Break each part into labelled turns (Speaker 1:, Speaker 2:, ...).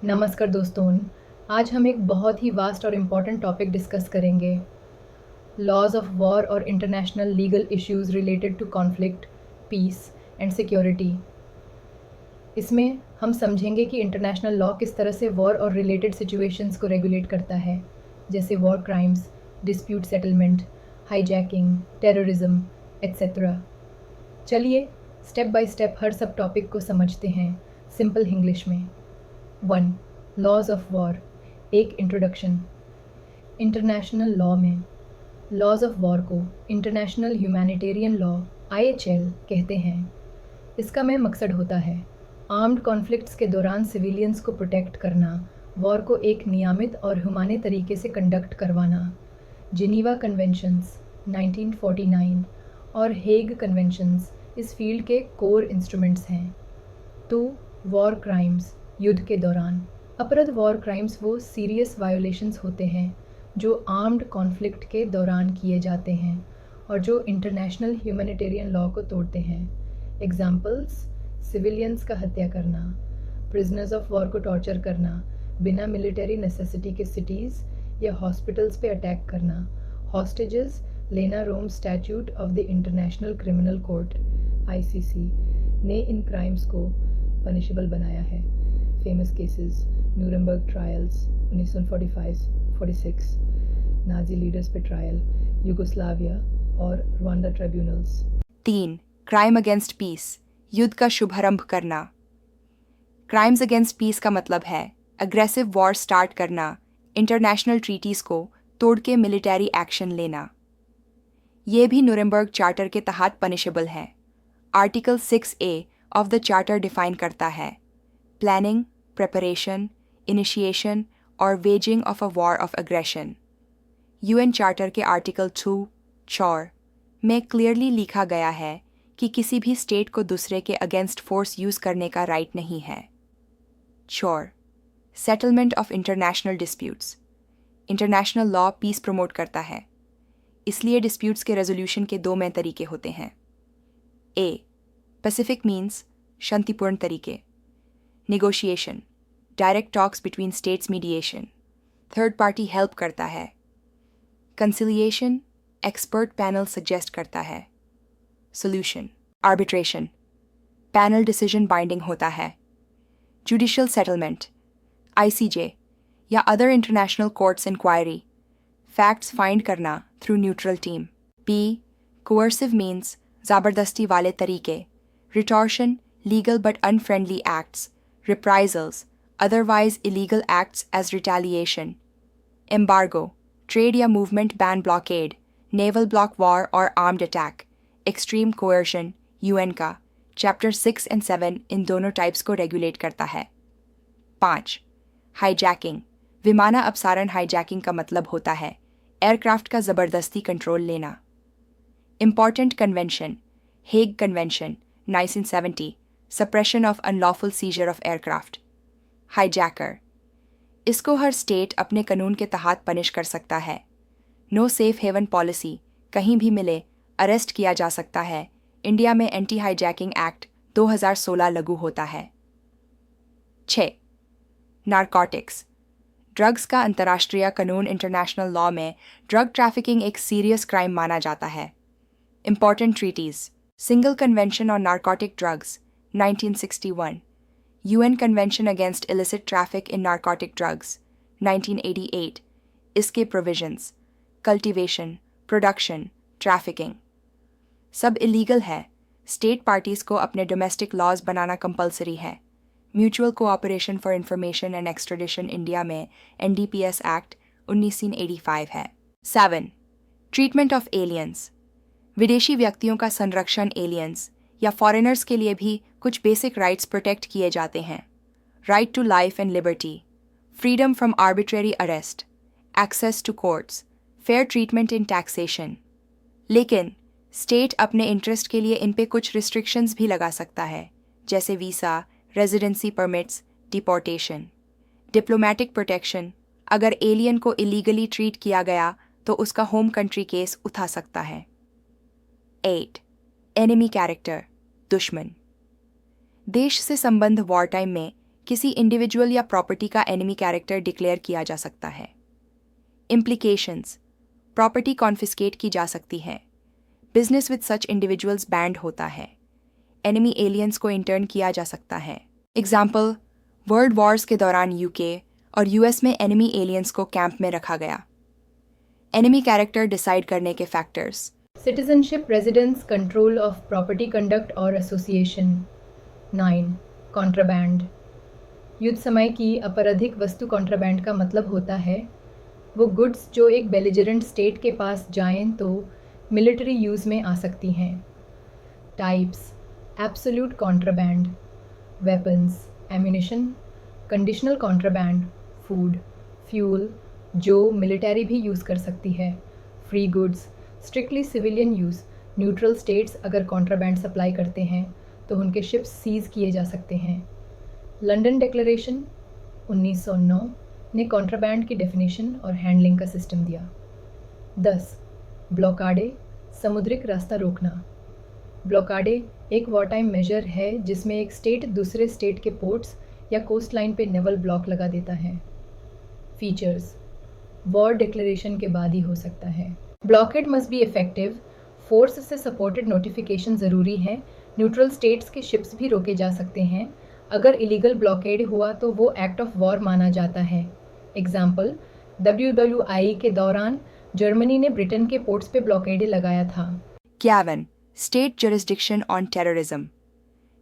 Speaker 1: नमस्कार दोस्तों। आज हम एक बहुत ही वास्ट और इम्पॉर्टेंट टॉपिक डिस्कस करेंगे। लॉज ऑफ वॉर और international legal issues related to conflict, peace and security. इसमें हम समझेंगे कि इंटरनेशनल लॉ किस तरह से वॉर और रिलेटेड सिचुएशंस को रेगुलेट करता है, जैसे war crimes, dispute settlement, hijacking, terrorism et cetera. चलिए स्टेप बाय स्टेप हर सब टॉपिक को समझते हैं सिंपल इंग्लिश में। 1. Laws of war. एक इंट्रोडक्शन। इंटरनेशनल लॉ में लॉज ऑफ वॉर को इंटरनेशनल ह्यूमैनिटेरियन लॉ IHL कहते हैं। इसका में मकसद होता है आर्म्ड कॉन्फ्लिक्ट्स के दौरान सिविलियंस को प्रोटेक्ट करना, वॉर को एक नियमित और हुमाने तरीके से कंडक्ट करवाना। जिनीवा कन्वेंशंस 1949 और हेग कन्वेंशंस इस फील्ड के कोर इंस्ट्रूमेंट्स हैं। 2. War crimes. युद्ध के दौरान अपराध। वॉर क्राइम्स वो सीरियस वायोलेशंस होते हैं जो आर्म्ड कॉन्फ्लिक्ट के दौरान किए जाते हैं और जो इंटरनेशनल ह्यूमैनिटेरियन लॉ को तोड़ते हैं। एग्जाम्पल्स: सिविलियंस का हत्या करना, प्रिजनर्स ऑफ वॉर को टॉर्चर करना, बिना मिलिट्री नेसेसिटी के सिटीज़ या हॉस्पिटल्स पे अटैक करना, हॉस्टेजेस लेना। Rome statute of the international criminal court ICC ने इन क्राइम्स को पनिशेबल बनाया है। Famous cases: Nuremberg trials 1945-46, Nazi leaders पे ट्रायल, यूगोस्लाविया और Rwanda tribunals.
Speaker 2: 3. Crime against peace, युद्ध का शुभारंभ करना। क्राइम्स अगेंस्ट पीस का मतलब है अग्रेसिव वॉर स्टार्ट करना, इंटरनेशनल ट्रीटीज़ को तोड़ के मिलिट्री एक्शन लेना। ये भी न्यूरमबर्ग चार्टर के तहत पनिशेबल है। Article 6A of the charter define करता है प्लानिंग, प्रिपरेशन, इनिशिएशन और waging of a war of aggression. UN charter के आर्टिकल 2(4) में क्लियरली लिखा गया है कि किसी भी स्टेट को दूसरे के अगेंस्ट फोर्स यूज़ करने का राइट नहीं है। 4. Settlement of international disputes. International law peace promote करता है, इसलिए डिस्प्यूट्स के रेजोल्यूशन के दो मेन तरीके होते हैं। A. पैसिफिक मीन्स शांतिपूर्ण तरीके, negotiation, direct talks between states, mediation, third party help करता है। कंसिलिएशन, एक्सपर्ट पैनल सजेस्ट करता है। Solution, arbitration, panel decision binding होता है। जुडिशियल सेटलमेंट, ICJ या other international courts inquiry, facts find करना through neutral team. B. Coercive means ज़बरदस्ती वाले तरीके, retortion, legal but unfriendly acts, reprisals, otherwise illegal acts as retaliation, embargo, trade या movement ban, blockade, naval block war और armed attack, extreme coercion। UN का chapter 6 और 7 इन दोनों types को regulate करता है। 5. हाईजैकिंग। विमाना अपसारण हाईजैकिंग का मतलब होता है एयरक्राफ्ट का ज़बरदस्ती कंट्रोल लेना। Important convention: Hague convention 1970, suppression of unlawful scissor of aircraft. Hijacker, इसको हर स्टेट अपने कानून के तहत पनिश कर सकता है। नो सेफ हेवन पॉलिसी, कहीं भी मिले अरेस्ट किया जा सकता है। इंडिया में एंटी हाईजैकिंग एक्ट 2016 लागू होता है। 6. नारकोटिक्स। ड्रग्स का अंतर्राष्ट्रीय कानून इंटरनेशनल लॉ में ड्रग ट्रैफिकिंग एक सीरियस क्राइम माना जाता है। Important treaties: single convention on narcotic drugs 1961, UN convention against illicit traffic in narcotic drugs 1988, इसके प्रोविजंस: कल्टीवेशन, प्रोडक्शन, ट्रैफिकिंग सब इलीगल है। स्टेट पार्टीज़ को अपने डोमेस्टिक लॉज बनाना कंपलसरी है। Mutual cooperation for information and extradition India में NDPS act 1985 है। 7. Treatment of aliens. विदेशी व्यक्तियों का संरक्षण एलियंस या फॉरेनर्स के लिए भी कुछ बेसिक राइट्स प्रोटेक्ट किए जाते हैं। Right to life and liberty, freedom from arbitrary arrest, access to courts, fair treatment in taxation. लेकिन स्टेट अपने इंटरेस्ट के लिए इन पे कुछ रिस्ट्रिक्शंस भी लगा सकता है, जैसे visa, residency permits, deportation. Diplomatic protection: अगर एलियन को इलीगली ट्रीट किया गया तो उसका होम कंट्री केस उठा सकता है। 8. एनिमी कैरेक्टर, दुश्मन। देश से संबंध वॉर टाइम में किसी इंडिविजुअल या प्रॉपर्टी का एनिमी कैरेक्टर डिक्लेयर किया जा सकता है। इम्प्लीकेशंस: प्रॉपर्टी कॉन्फिस्केट की जा सकती है। Business with such individuals band होता है। एनिमी एलियंस को इंटर्न किया जा सकता है। एग्जाम्पल: वर्ल्ड वॉर्स के दौरान यूके और यूएस में एनिमी एलियंस को कैंप में रखा गया। एनिमी कैरेक्टर डिसाइड करने के factors:
Speaker 1: citizenship, residence, control of property, conduct और एसोसिएशन। 9. कॉन्ट्राबैंड: युद्ध समय की अपराधिक वस्तु कॉन्ट्राबैंड का मतलब होता है वो गुड्स जो एक बेलिजरेंट स्टेट के पास जाएं तो मिलिट्री यूज़ में आ सकती हैं। Types: absolute contraband, weapons, ammunition; conditional contraband, food, fuel जो मिलिट्री भी यूज़ कर सकती है; free goods, strictly civilian use, neutral states अगर कॉन्ट्राबैंड सप्लाई करते हैं तो उनके शिप्स सीज़ किए जा सकते हैं। लंदन डिक्लेरेशन 1909 ने कॉन्ट्राबैंड की डेफिनेशन और हैंडलिंग का सिस्टम दिया। 10. ब्लॉकाडे, समुद्रिक रास्ता रोकना। ब्लॉकाडे एक वॉर टाइम मेजर है जिसमें एक स्टेट दूसरे स्टेट के पोर्ट्स या कोस्ट लाइन पे नेवल ब्लॉक लगा देता है। फीचर्स: वॉर डिक्लेरेशन के बाद ही हो सकता है। Blockade must be effective, force से सपोर्टेड नोटिफिकेशन ज़रूरी है। न्यूट्रल स्टेट्स के शिप्स भी रोके जा सकते हैं। अगर इलीगल ब्लॉकेड हुआ तो वो एक्ट ऑफ वॉर माना जाता है। एग्जाम्पल: WWI के दौरान जर्मनी ने ब्रिटेन के पोर्ट्स पे ब्लॉकेडें लगाया था।
Speaker 2: 11. State jurisdiction on terrorism.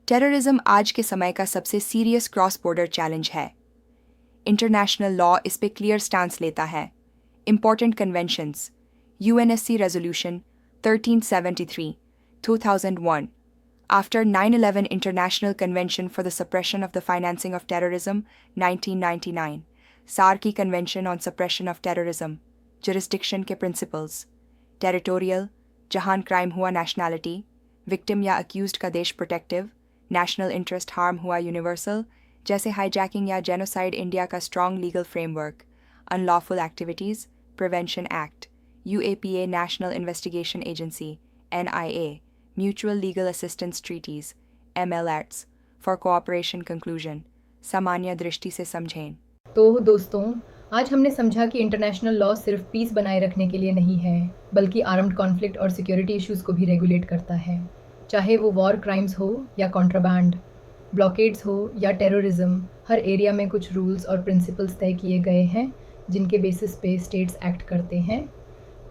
Speaker 2: Terrorism आज के समय का सबसे सीरियस क्रॉस बॉर्डर चैलेंज है। इंटरनेशनल लॉ इस पे क्लियर स्टांस लेता है। Important conventions: UNSC resolution 1373 2001, after 9/11 international convention for the suppression of the financing of terrorism 1999, Sarki convention on suppression of terrorism, jurisdiction के प्रिंसिपल्स: टेरिटोरियल, जहां crime हुआ nationality, victim या accused का देश प्रोटेक्टिव, नेशनल इंटरेस्ट हार्म हुआ universal, जैसे hijacking या genocide India का strong legal framework, unlawful activities prevention act, UAPA national investigation agency, NIA, mutual legal assistance treaties, MLATs, for cooperation conclusion, सामान्य दृष्टि से समझें।
Speaker 1: तो दोस्तों, आज हमने समझा कि इंटरनेशनल लॉ सिर्फ पीस बनाए रखने के लिए नहीं है बल्कि आर्म्ड कॉन्फ्लिक्ट और सिक्योरिटी इश्यूज़ को भी रेगुलेट करता है। चाहे वो वॉर क्राइम्स हो या कॉन्ट्राबैंड, ब्लॉकेड्स हो या टेररिज्म, हर एरिया में कुछ रूल्स और प्रिंसिपल्स तय किए गए हैं जिनके बेसिस पे स्टेट्स एक्ट करते हैं।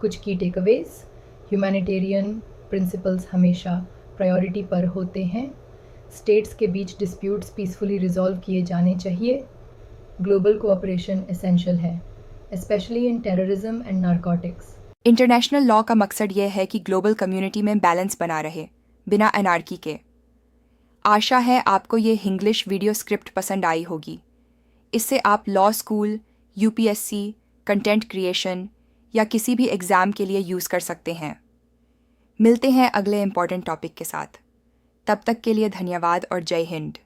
Speaker 1: कुछ की टेकअवेज: ह्यूमैनिटेरियन प्रिंसिपल्स हमेशा प्रायोरिटी पर होते हैं। स्टेट्स के बीच डिस्प्यूट्स पीसफुली रिजॉल्व किए जाने चाहिए। ग्लोबल कोऑपरेशन एसेंशियल है, specially in terrorism and narcotics.
Speaker 2: International law का मकसद यह है कि ग्लोबल कम्युनिटी में बैलेंस बना रहे, बिना अनार्की के। आशा है आपको ये इंग्लिश वीडियो स्क्रिप्ट पसंद आई होगी। इससे आप law school, UPSC, content creation या किसी भी एग्ज़ाम के लिए यूज़ कर सकते हैं। मिलते हैं अगले इम्पॉर्टेंट टॉपिक के साथ। तब तक के लिए धन्यवाद और जय हिंद।